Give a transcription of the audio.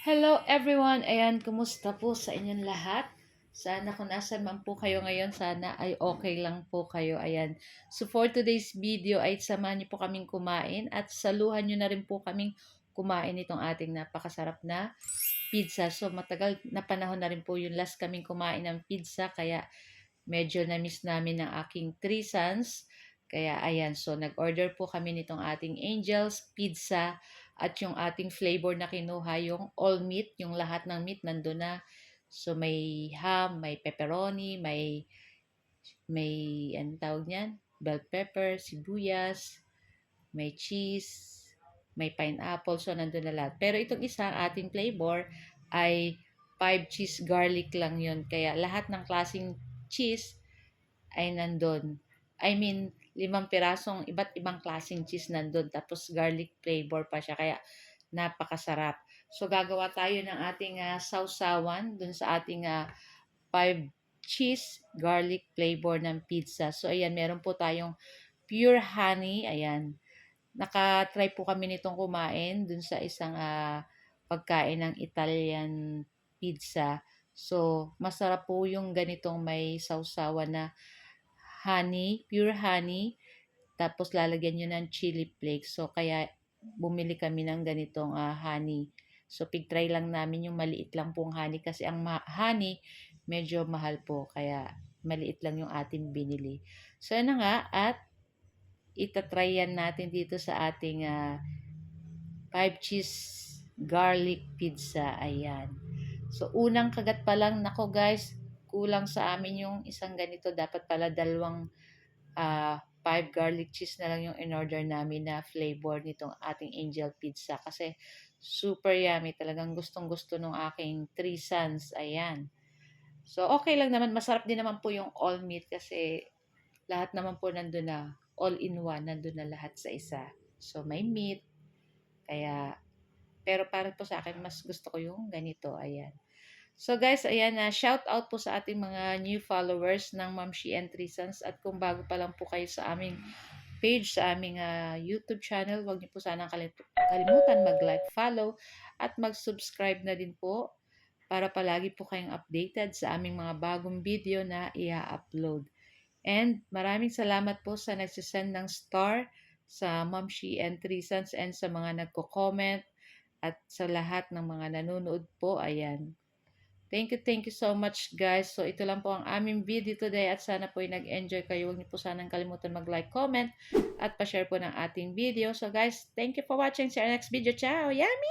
Hello everyone! Ayan, kumusta po sa inyong lahat? Sana kung nasan man po kayo ngayon, sana ay okay lang po kayo. Ayan. So for today's video ay samahan niyo po kaming kumain at saluhan niyo na rin po kaming kumain itong ating napakasarap na pizza. So matagal na panahon na rin po yung last kaming kumain ng pizza kaya medyo na-miss namin ng aking 3 sons. Kaya ayan, so nag-order po kami nitong ating Angel's Pizza at yung ating flavor na kinuha, yung all meat, yung lahat ng meat nandun na. So may ham, may pepperoni, may anong tawag niyan? Bell pepper, sibuyas, may cheese, may pineapple, so nandun na lahat. Pero itong isang ating flavor ay 5 cheese garlic lang yun. Kaya lahat ng klaseng cheese ay nandun. I mean, 5 pirasong iba't ibang klaseng cheese nandun. Tapos garlic flavor pa siya. Kaya napakasarap. So gagawa tayo ng ating sausawan dun sa ating 5 cheese garlic flavor ng pizza. So ayan, meron po tayong pure honey. Ayan. Naka-try po kami nitong kumain dun sa isang pagkain ng Italian pizza. So, masarap po yung ganitong may sausawan na honey, pure honey, tapos lalagyan nyo ng chili flakes. So, kaya bumili kami ng ganitong honey. So, pig-try lang namin yung maliit lang pong honey kasi ang honey medyo mahal po. Kaya maliit lang yung ating binili. So, yan na nga at itatry yan natin dito sa ating 5 cheese garlic pizza. Ayan. So, unang kagat pa lang, nako guys, kulang sa amin yung isang ganito. Dapat pala dalawang 5 garlic cheese na lang yung in-order namin na flavor nitong ating angel pizza. Kasi super yummy. Talagang gustong-gusto nung aking 3 sons. Ayan. So, okay lang naman. Masarap din naman po yung all meat kasi lahat naman po nandun na. All in one. Nandun na lahat sa isa. So, may meat. Kaya, pero para po sa akin, mas gusto ko yung ganito. Ayan. So guys, ayan na, shout out po sa ating mga new followers ng Ma'am She and 3 Sons. At kung bago pa lang po kayo sa aming page, sa aming YouTube channel, huwag niyo po sanang kalimutan mag-like, follow, at mag-subscribe na din po para palagi po kayong updated sa aming mga bagong video na i-upload. And maraming salamat po sa nagsisend ng star sa Ma'am She and 3 Sons and sa mga nagko-comment at sa lahat ng mga nanonood po. Ayan. Thank you so much guys. So ito lang po ang aming video today at sana po ay nag-enjoy kayo. Huwag niyo po sanang kalimutan mag-like, comment at pa-share po ng ating video. So guys, thank you for watching. See you next video. Ciao! Yummy!